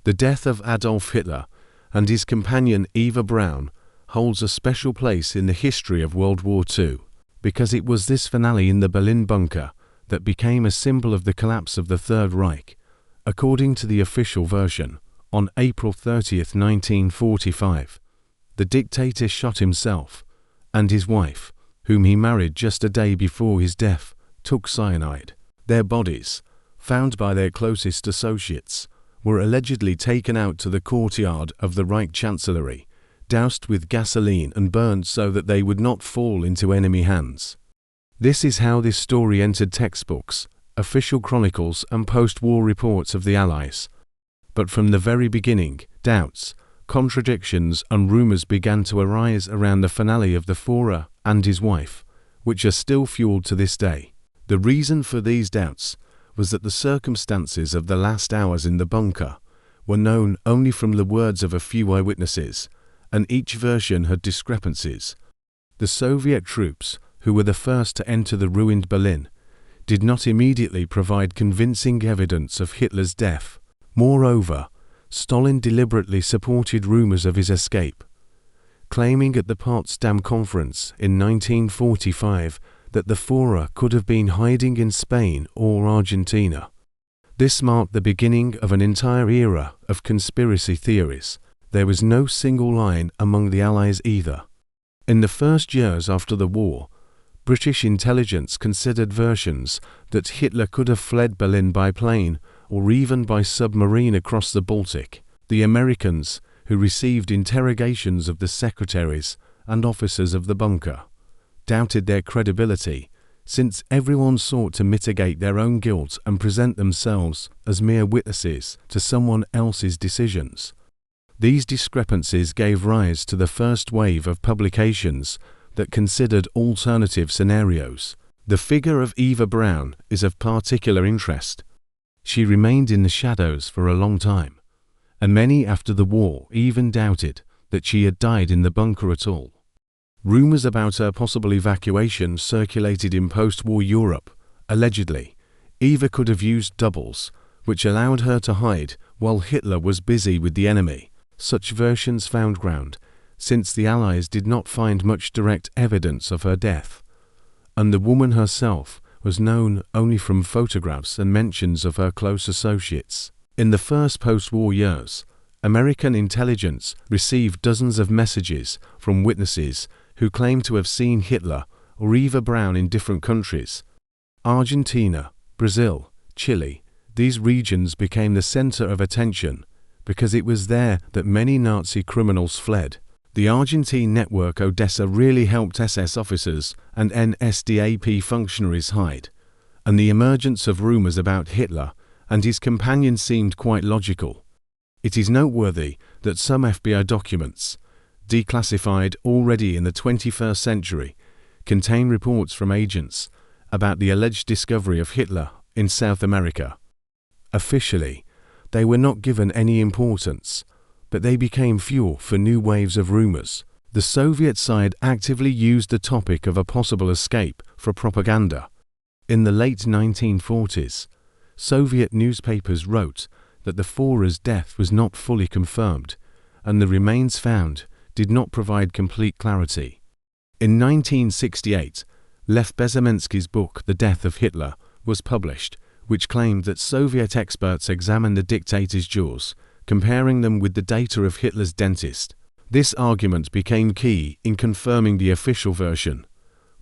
The death of Adolf Hitler and his companion Eva Braun holds a special place in the history of World War II, because it was this finale in the Berlin bunker that became a symbol of the collapse of the Third Reich. According to the official version, on April 30th, 1945, the dictator shot himself, and his wife, whom he married just a day before his death, took cyanide. Their bodies, found by their closest associates, were allegedly taken out to the courtyard of the Reich Chancellery, doused with gasoline and burned so that they would not fall into enemy hands. This is how this story entered textbooks, official chronicles and post-war reports of the Allies. But from the very beginning, doubts, contradictions and rumors began to arise around the finale of the Führer and his wife, which are still fueled to this day. The reason for these doubts was that the circumstances of the last hours in the bunker were known only from the words of a few eyewitnesses, and each version had discrepancies. The Soviet troops, who were the first to enter the ruined Berlin, did not immediately provide convincing evidence of Hitler's death. Moreover, Stalin deliberately supported rumors of his escape, claiming at the Potsdam Conference in 1945 that the Führer could have been hiding in Spain or Argentina. This marked the beginning of an entire era of conspiracy theories. There was no single line among the Allies either. In the first years after the war, British intelligence considered versions that Hitler could have fled Berlin by plane or even by submarine across the Baltic. The Americans, who received interrogations of the secretaries and officers of the bunker, doubted their credibility, since everyone sought to mitigate their own guilt and present themselves as mere witnesses to someone else's decisions. These discrepancies gave rise to the first wave of publications that considered alternative scenarios. The figure of Eva Braun is of particular interest. She remained in the shadows for a long time, and many after the war even doubted that she had died in the bunker at all. Rumors about her possible evacuation circulated in post-war Europe. Allegedly, Eva could have used doubles, which allowed her to hide while Hitler was busy with the enemy. Such versions found ground, since the Allies did not find much direct evidence of her death, and the woman herself was known only from photographs and mentions of her close associates. In the first post-war years, American intelligence received dozens of messages from witnesses who claimed to have seen Hitler or Eva Braun in different countries. Argentina, Brazil, Chile, these regions became the center of attention because it was there that many Nazi criminals fled. The Argentine network Odessa really helped SS officers and NSDAP functionaries hide, and the emergence of rumors about Hitler and his companion seemed quite logical. It is noteworthy that some FBI documents, declassified already in the 21st century, contain reports from agents about the alleged discovery of Hitler in South America. Officially, they were not given any importance, but they became fuel for new waves of rumors. The Soviet side actively used the topic of a possible escape for propaganda. In the late 1940s, Soviet newspapers wrote that the Führer's death was not fully confirmed, and the remains found did not provide complete clarity. In 1968, Lev Bezemensky's book The Death of Hitler was published, which claimed that Soviet experts examined the dictator's jaws, comparing them with the data of Hitler's dentist. This argument became key in confirming the official version,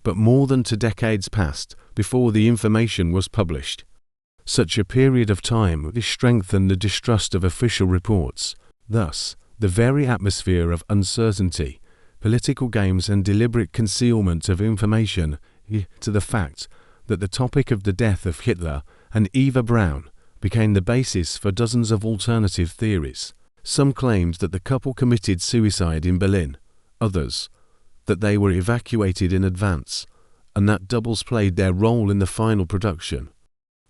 but more than 2 decades passed before the information was published. Such a period of time strengthened the distrust of official reports. Thus, the very atmosphere of uncertainty, political games and deliberate concealment of information to the fact that the topic of the death of Hitler and Eva Braun became the basis for dozens of alternative theories. Some claimed that the couple committed suicide in Berlin, others that they were evacuated in advance, and that doubles played their role in the final production.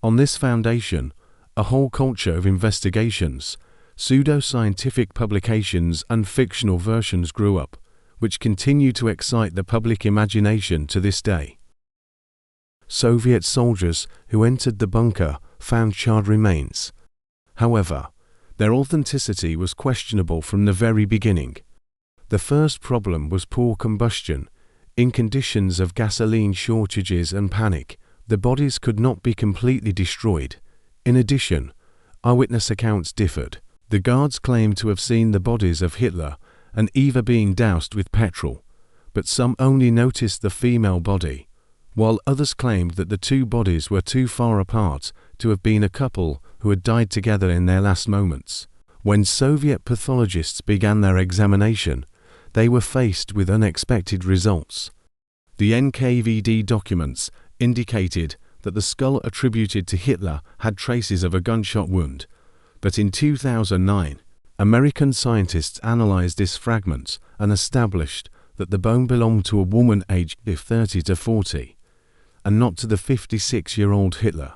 On this foundation, a whole culture of investigations, pseudo-scientific publications and fictional versions grew up, which continue to excite the public imagination to this day. Soviet soldiers who entered the bunker found charred remains. However, Their authenticity was questionable from the very beginning. The first problem was poor combustion. In conditions of gasoline shortages and panic, the bodies could not be completely destroyed. In addition, eyewitness accounts differed. The guards claimed to have seen the bodies of Hitler and Eva being doused with petrol, but some only noticed the female body, while others claimed that the two bodies were too far apart to have been a couple who had died together in their last moments. When Soviet pathologists began their examination, they were faced with unexpected results. The NKVD documents indicated that the skull attributed to Hitler had traces of a gunshot wound, but in 2009, American scientists analyzed this fragment and established that the bone belonged to a woman aged 30 to 40, and not to the 56-year-old Hitler.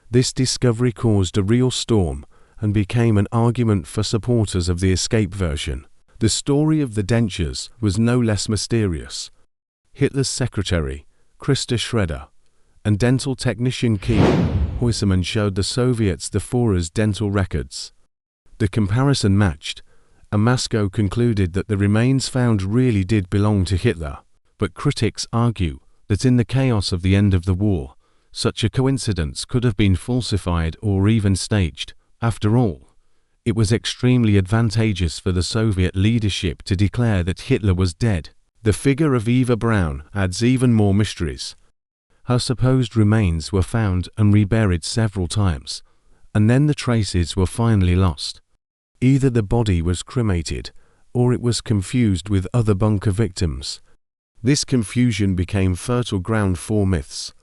This discovery caused a real storm and became an argument for supporters of the escape version. The story of the dentures was no less mysterious. Hitler's secretary, Christa Schroeder, and dental technician Kiefer Huysman showed the Soviets the Führer's dental records. The comparison matched, and Moscow concluded that the remains found really did belong to Hitler, but critics argue that in the chaos of the end of the war, such a coincidence could have been falsified or even staged. After all, it was extremely advantageous for the Soviet leadership to declare that Hitler was dead. The figure of Eva Braun adds even more mysteries. Her supposed remains were found and reburied several times, and then the traces were finally lost. Either the body was cremated, or it was confused with other bunker victims. This confusion became fertile ground for myths.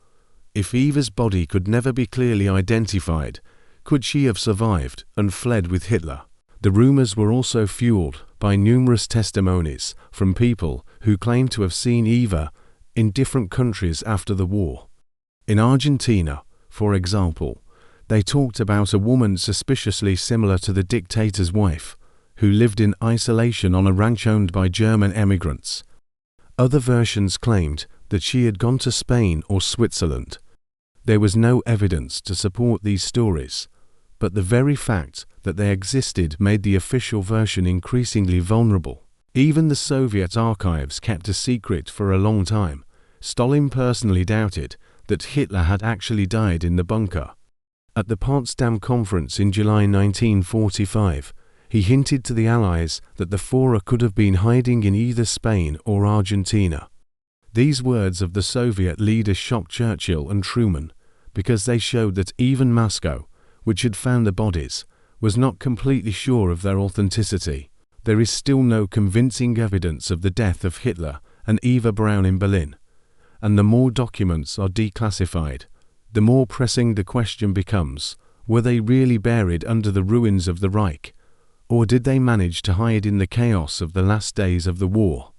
If Eva's body could never be clearly identified, could she have survived and fled with Hitler? The rumors were also fueled by numerous testimonies from people who claimed to have seen Eva in different countries after the war. In Argentina, for example, they talked about a woman suspiciously similar to the dictator's wife, who lived in isolation on a ranch owned by German emigrants. Other versions claimed that she had gone to Spain or Switzerland. There was no evidence to support these stories, but the very fact that they existed made the official version increasingly vulnerable. Even the Soviet archives kept a secret for a long time. Stalin personally doubted that Hitler had actually died in the bunker. At the Potsdam Conference in July 1945, he hinted to the Allies that the Führer could have been hiding in either Spain or Argentina. These words of the Soviet leader shocked Churchill and Truman, because they showed that even Moscow, which had found the bodies, was not completely sure of their authenticity. There is still no convincing evidence of the death of Hitler and Eva Braun in Berlin, and the more documents are declassified, the more pressing the question becomes: were they really buried under the ruins of the Reich, or did they manage to hide in the chaos of the last days of the war?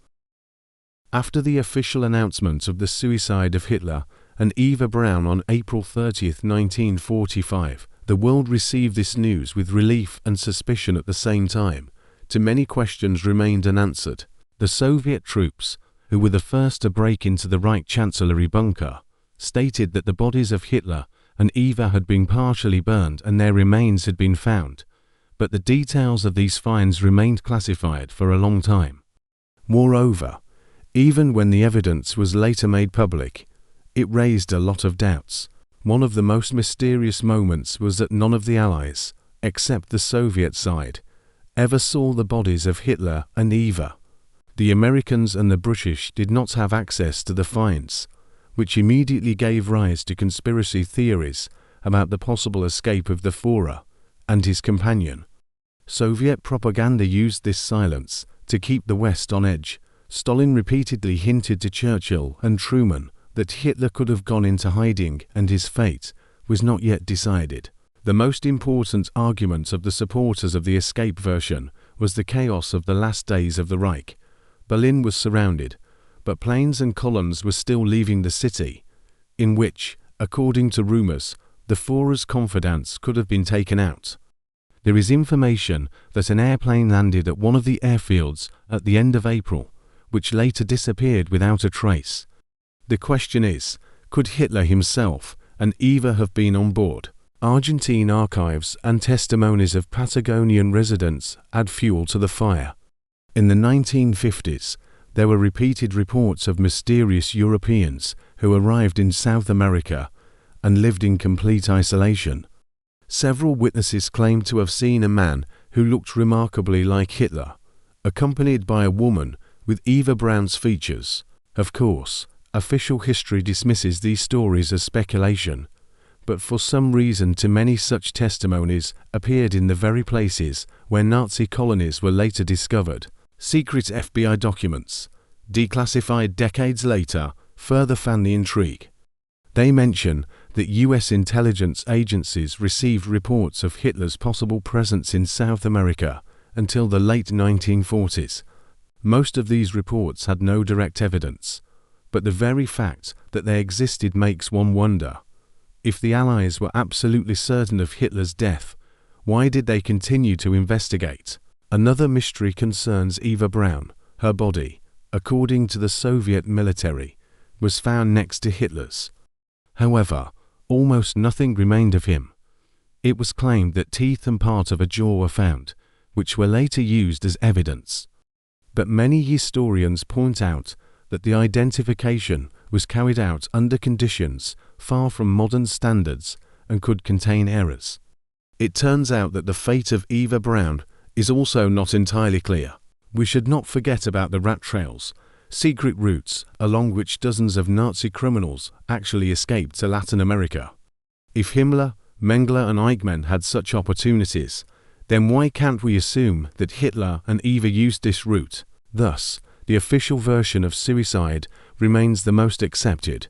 After the official announcement of the suicide of Hitler and Eva Braun on April 30, 1945, the world received this news with relief and suspicion at the same time. Too many questions remained unanswered. The Soviet troops, who were the first to break into the Reich Chancellery bunker, stated that the bodies of Hitler and Eva had been partially burned and their remains had been found, but the details of these finds remained classified for a long time. Moreover, even when the evidence was later made public, it raised a lot of doubts. One of the most mysterious moments was that none of the Allies, except the Soviet side, ever saw the bodies of Hitler and Eva. The Americans and the British did not have access to the finds, which immediately gave rise to conspiracy theories about the possible escape of the Führer and his companion. Soviet propaganda used this silence to keep the West on edge. Stalin repeatedly hinted to Churchill and Truman that Hitler could have gone into hiding and his fate was not yet decided. The most important argument of the supporters of the escape version was the chaos of the last days of the Reich. Berlin was surrounded, but planes and columns were still leaving the city, in which, according to rumors, the Führer's confidants could have been taken out. There is information that an airplane landed at one of the airfields at the end of April, which later disappeared without a trace. The question is, could Hitler himself and Eva have been on board? Argentine archives and testimonies of Patagonian residents add fuel to the fire. In the 1950s, there were repeated reports of mysterious Europeans who arrived in South America and lived in complete isolation. Several witnesses claimed to have seen a man who looked remarkably like Hitler, accompanied by a woman with Eva Braun's features. Of course, official history dismisses these stories as speculation, but for some reason too many such testimonies appeared in the very places where Nazi colonies were later discovered. Secret FBI documents, declassified decades later, further fan the intrigue. They mention that US intelligence agencies received reports of Hitler's possible presence in South America until the late 1940s. Most of these reports had no direct evidence, but the very fact that they existed makes one wonder. If the Allies were absolutely certain of Hitler's death, why did they continue to investigate? Another mystery concerns Eva Braun. Her body, according to the Soviet military, was found next to Hitler's. However, almost nothing remained of him. It was claimed that teeth and part of a jaw were found, which were later used as evidence. But many historians point out that the identification was carried out under conditions far from modern standards and could contain errors. It turns out that the fate of Eva Braun is also not entirely clear. We should not forget about the rat trails, secret routes along which dozens of Nazi criminals actually escaped to Latin America. If Himmler, Mengele and Eichmann had such opportunities, then why can't we assume that Hitler and Eva used this route? Thus, the official version of suicide remains the most accepted,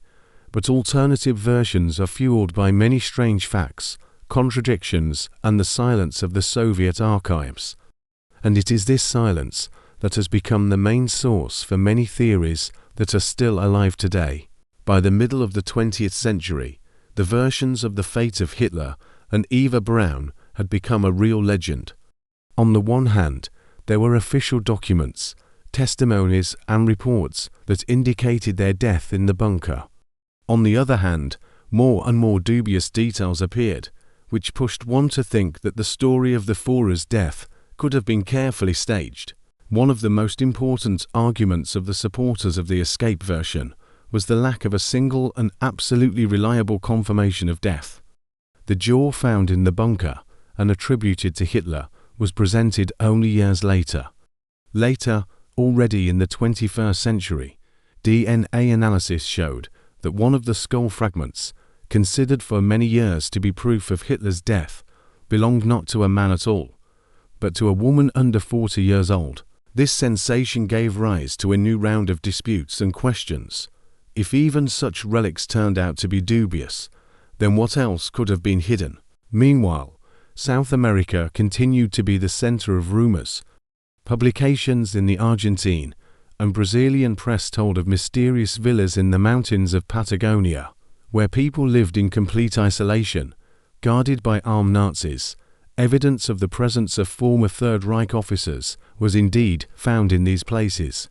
but alternative versions are fueled by many strange facts, contradictions, and the silence of the Soviet archives. And it is this silence that has become the main source for many theories that are still alive today. By the middle of the 20th century, the versions of the fate of Hitler and Eva Braun had become a real legend. On the one hand, there were official documents, testimonies and reports that indicated their death in the bunker. On the other hand, more and more dubious details appeared, which pushed one to think that the story of the Führer's death could have been carefully staged. One of the most important arguments of the supporters of the escape version was the lack of a single and absolutely reliable confirmation of death. The jaw found in the bunker and attributed to Hitler was presented only years later. Later, already in the 21st century, DNA analysis showed that one of the skull fragments, considered for many years to be proof of Hitler's death, belonged not to a man at all, but to a woman under 40 years old. This sensation gave rise to a new round of disputes and questions. If even such relics turned out to be dubious, then what else could have been hidden? Meanwhile, South America continued to be the center of rumors. Publications in the Argentine and Brazilian press told of mysterious villas in the mountains of Patagonia, where people lived in complete isolation, guarded by armed Nazis. Evidence of the presence of former Third Reich officers was indeed found in these places.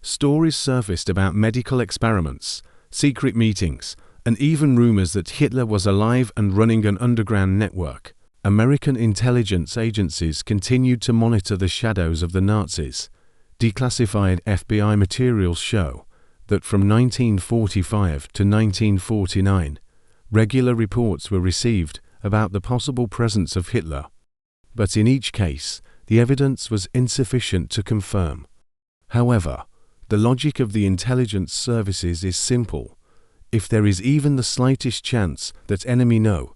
Stories surfaced about medical experiments, secret meetings, and even rumors that Hitler was alive and running an underground network. American intelligence agencies continued to monitor the shadows of the Nazis. Declassified FBI materials show that from 1945 to 1949, regular reports were received about the possible presence of Hitler. But in each case, the evidence was insufficient to confirm. However, the logic of the intelligence services is simple. If there is even the slightest chance that enemy know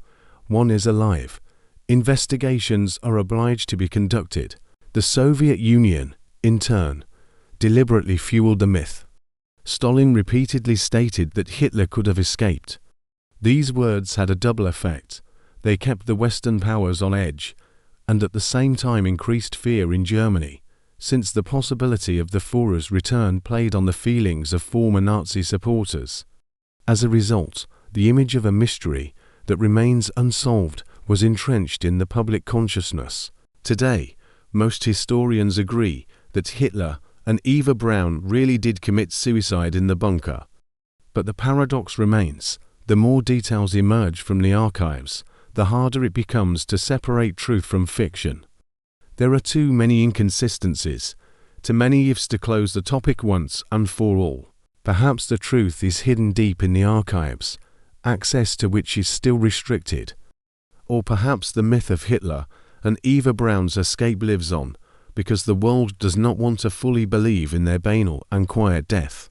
one is alive, investigations are obliged to be conducted. The Soviet Union, in turn, deliberately fueled the myth. Stalin repeatedly stated that Hitler could have escaped. These words had a double effect. They kept the Western powers on edge, and at the same time increased fear in Germany, since the possibility of the Führer's return played on the feelings of former Nazi supporters. As a result, the image of a mystery that remains unsolved was entrenched in the public consciousness. Today, most historians agree that Hitler and Eva Braun really did commit suicide in the bunker. But the paradox remains. The more details emerge from the archives, the harder it becomes to separate truth from fiction. There are too many inconsistencies, too many ifs to close the topic once and for all. Perhaps the truth is hidden deep in the archives, access to which is still restricted. Or perhaps the myth of Hitler and Eva Braun's escape lives on, because the world does not want to fully believe in their banal and quiet death.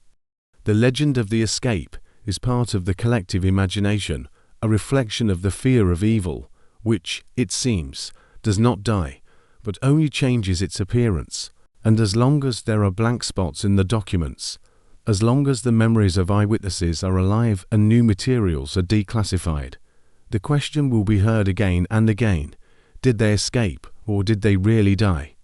The legend of the escape is part of the collective imagination, a reflection of the fear of evil, which, it seems, does not die, but only changes its appearance. And as long as there are blank spots in the documents, as long as the memories of eyewitnesses are alive and new materials are declassified, the question will be heard again and again: did they escape, or did they really die?